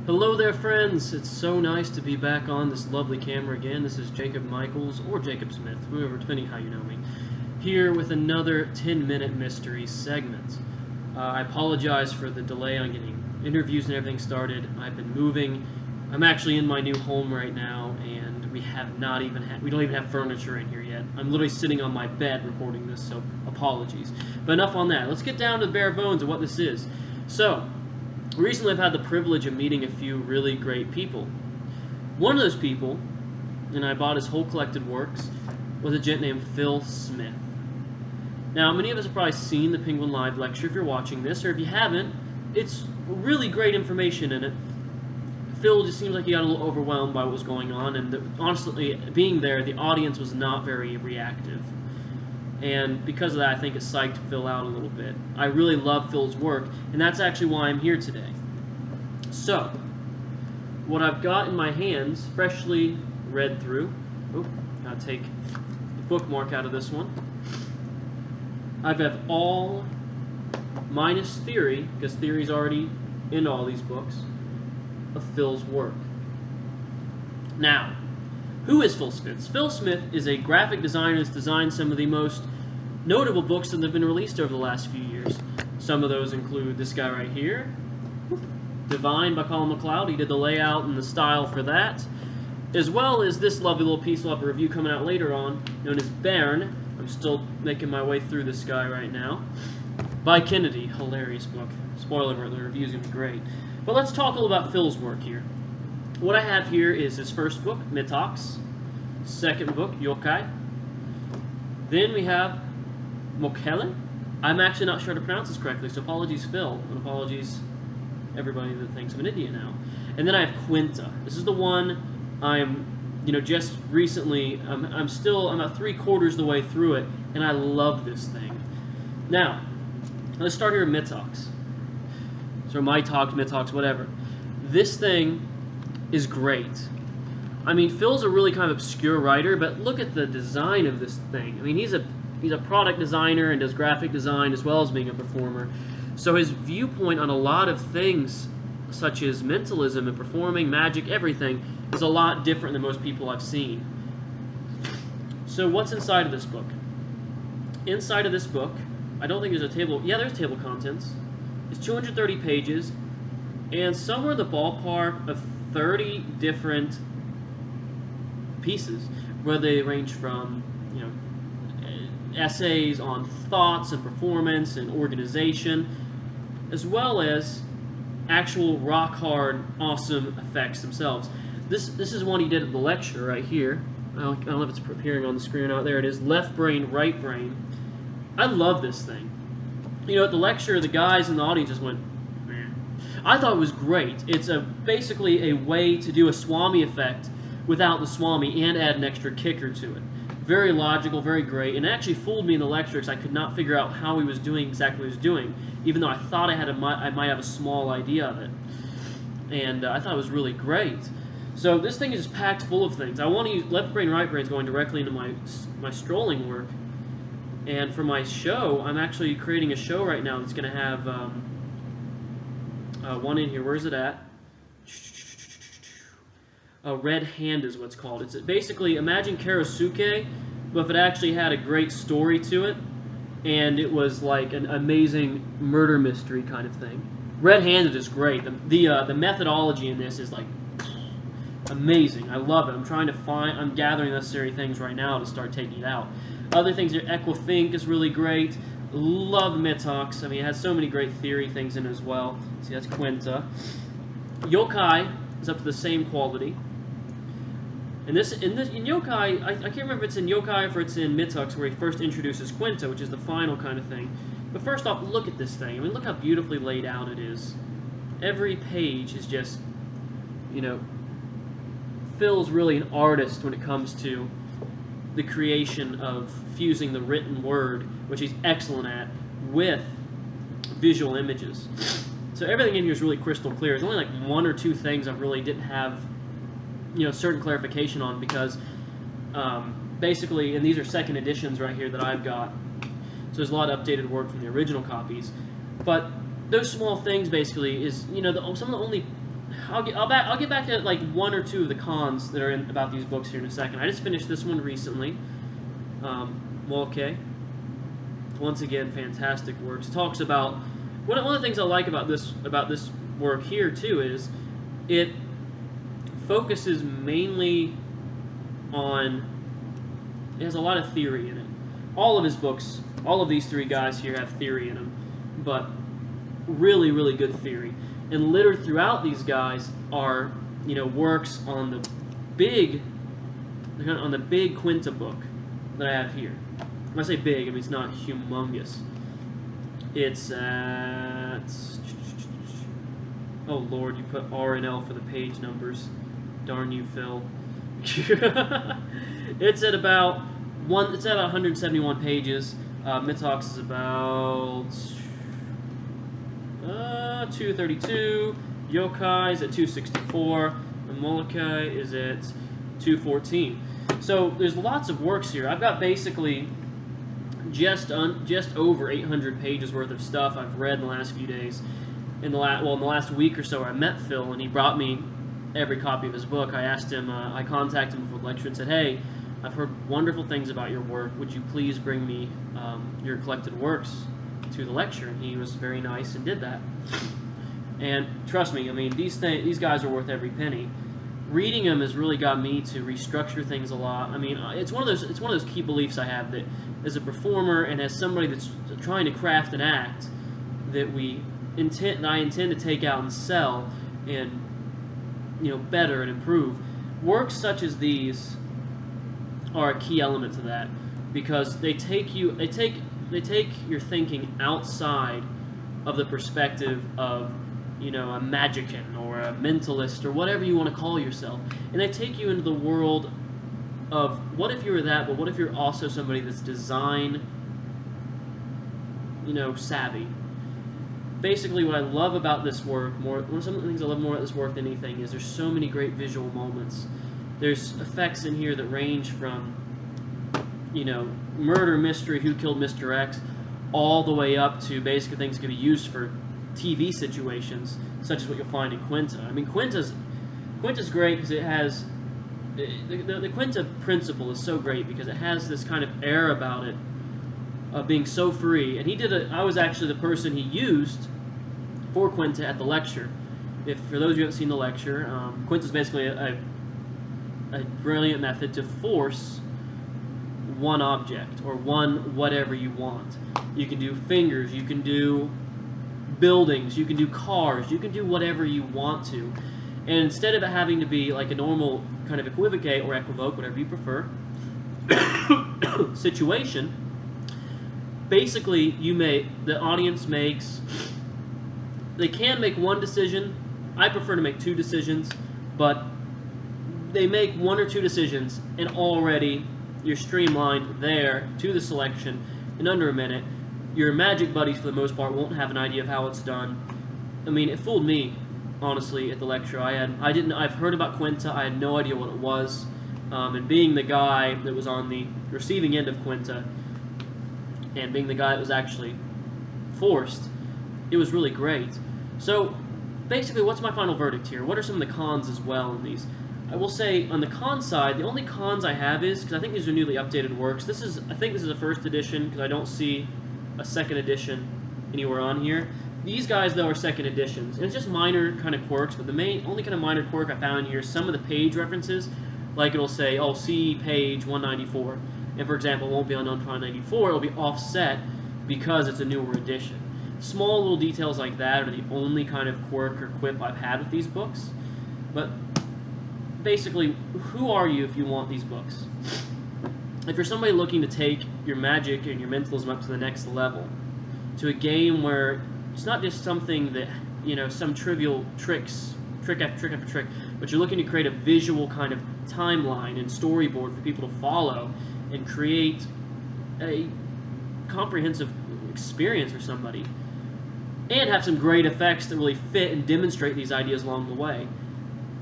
Hello there, friends. It's so nice to be back on this lovely camera again. This is Jacob Michaels, or Jacob Smith, whoever, depending how you know me, here with another 10-minute mystery segment. I apologize for the delay on getting interviews and everything started. I've been moving. I'm actually in my new home right now, and we don't even have furniture in here yet. I'm literally sitting on my bed recording this, so apologies. But enough on that. Let's get down to the bare bones of what this is. So, recently I've had the privilege of meeting a few really great people. One of those people, and I bought his whole collected works, was a gent named Phill Smith. Now, many of us have probably seen the Penguin Live lecture if you're watching this, or if you haven't, it's really great information in it. Phill just seems like he got a little overwhelmed by what was going on, and honestly, being there, the audience was not very reactive. And because of that, I think it psyched Phill out a little bit. I really love Phil's work, and that's actually why I'm here today. So, what I've got in my hands, freshly read through, I'll take the bookmark out of this one. I have all minus theory, because theory's already in all these books, of Phil's work. Now, who is Phill Smith? Phill Smith is a graphic designer that's designed some of the most notable books that have been released over the last few years. Some of those include this guy right here, Divine by Colin McLeod. He did the layout and the style for that, as well as this lovely little piece. We'll have a review coming out later on, known as Bairn. I'm still making my way through this guy right now. By Kennedy. Hilarious book. Spoiler alert, the review's going to be great. But let's talk a little about Phil's work here. What I have here is his first book, Mitox. Second book, Yokai. Then we have Mokelen. I'm actually not sure how to pronounce this correctly, so apologies, Phill, and apologies everybody that thinks I'm an idiot now. And then I have Quinta. This is the one I'm, just recently, I'm about 3/4 of the way through it, and I love this thing. Now, let's start here with Mitox. So Mitox, whatever. This thing is great. I mean, Phil's a really kind of obscure writer, but look at the design of this thing. I mean, he's a product designer and does graphic design as well as being a performer. So his viewpoint on a lot of things, such as mentalism and performing, magic, everything, is a lot different than most people I've seen. So what's inside of this book? Inside of this book, I don't think there's a table. Yeah, there's table of contents. It's 230 pages, and somewhere in the ballpark of 30 different pieces, where they range from, essays on thoughts and performance and organization, as well as actual rock-hard, awesome effects themselves. This is one he did at the lecture right here. I don't know if it's appearing on the screen out there. It is Left Brain, Right Brain. I love this thing. At the lecture, the guys in the audience just went, man. I thought it was great. It's basically a way to do a Swami effect without the Swami and add an extra kicker to it. Very logical, very great, and it actually fooled me in the lecture because I could not figure out how he was doing exactly what he was doing, even though I thought I might have a small idea of it. And I thought it was really great. So this thing is just packed full of things. I want to use Left Brain, Right Brain going directly into my strolling work. And for my show, I'm actually creating a show right now that's going to have one in here. Where's it at? Red Hand is what's called. It's basically, imagine Karasuke, but if it actually had a great story to it, and it was like an amazing murder mystery kind of thing. Red Handed is great. The methodology in this is like amazing. I love it. I'm gathering necessary things right now to start taking it out. Other things here, Equithink is really great. Love Mitox. I mean, it has so many great theory things in it as well. See, that's Quinta. Yokai is up to the same quality. And in Yokai, I can't remember if it's in Yokai or if it's in Mitox where he first introduces Quinta, which is the final kind of thing. But first off, look at this thing. I mean, look how beautifully laid out it is. Every page is just, Phil's really an artist when it comes to the creation of fusing the written word, which he's excellent at, with visual images. So everything in here is really crystal clear. There's only like one or two things I really didn't have certain clarification on because basically, and these are second editions right here that I've got, so there's a lot of updated work from the original copies, but those small things basically is, some of the only I'll get back to like one or two of the cons that are about these books here in a second. I just finished this one recently. Well, okay. Once again, fantastic works. Talks about one of the things I like about this work here too is it focuses mainly on. It has a lot of theory in it. All of his books, all of these three guys here have theory in them, but really, really good theory. And littered throughout these guys are, works on the big Quinta book that I have here. When I say big, I mean it's not humongous. It's at, oh Lord, you put R and L for the page numbers. Darn you, Phil. It's at about 171 pages. Mitox is about 232. Yokai is at 264. And Molokai is at 214. So there's lots of works here. I've got basically just over 800 pages worth of stuff I've read in the last few days. In the last week or so, I met Phil and he brought me every copy of his book. I asked him, I contacted him before the lecture and said, hey, I've heard wonderful things about your work. Would you please bring me your collected works to the lecture? And he was very nice and did that. And trust me, I mean, these guys are worth every penny. Reading them has really got me to restructure things a lot. I mean, it's one of those key beliefs I have that as a performer and as somebody that's trying to craft an act that I intend to take out and sell and better and improve. Works such as these are a key element to that because they take your thinking outside of the perspective of a magician or a mentalist or whatever you want to call yourself, and they take you into the world of what if you were that, but what if you're also somebody that's design savvy. Basically, what I love about this work, some of the things I love more about this work than anything, is there's so many great visual moments. There's effects in here that range from, murder mystery, who killed Mr. X, all the way up to basically things that can be used for TV situations, such as what you'll find in Quinta. I mean, Quinta's great because it has the Quinta principle is so great because it has this kind of air about it of being so free. And I was actually the person he used for Quinta at the lecture. For those of you who haven't seen the lecture, Quinta is basically a brilliant method to force one object or one whatever you want. You can do fingers, you can do buildings, you can do cars, you can do whatever you want to. And instead of it having to be like a normal kind of equivocate or equivoke, whatever you prefer, situation, basically the audience they can make one decision. I prefer to make two decisions, but they make one or two decisions and already you're streamlined there to the selection in under a minute. Your magic buddies, for the most part, won't have an idea of how it's done. I mean, it fooled me, honestly, at the lecture. I've heard about Quinta. I had no idea what it was. And being the guy that was on the receiving end of Quinta, and being the guy that was actually forced, it was really great. So, basically, what's my final verdict here? What are some of the cons as well in these? I will say, on the con side, the only cons I have is, because I think these are newly updated works, I think this is a first edition, because I don't see a second edition anywhere on here. These guys, though, are second editions. And it's just minor kind of quirks, but the only kind of minor quirk I found in here is some of the page references. Like it'll say, oh, see page 194. And for example, it won't be on 194, it'll be offset because it's a newer edition. Small little details like that are the only kind of quirk or quip I've had with these books. But basically, who are you if you want these books? If you're somebody looking to take your magic and your mentalism up to the next level, to a game where it's not just something that, some trivial trick after trick, but you're looking to create a visual kind of timeline and storyboard for people to follow and create a comprehensive experience for somebody, and have some great effects that really fit and demonstrate these ideas along the way.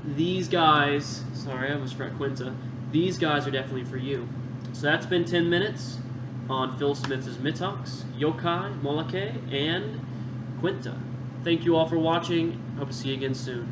These guys, sorry, I almost forgot Quinta, these guys are definitely for you. So that's been 10 minutes on Phill Smith's Mitox, Yokai, Molokai, and Quinta. Thank you all for watching. Hope to see you again soon.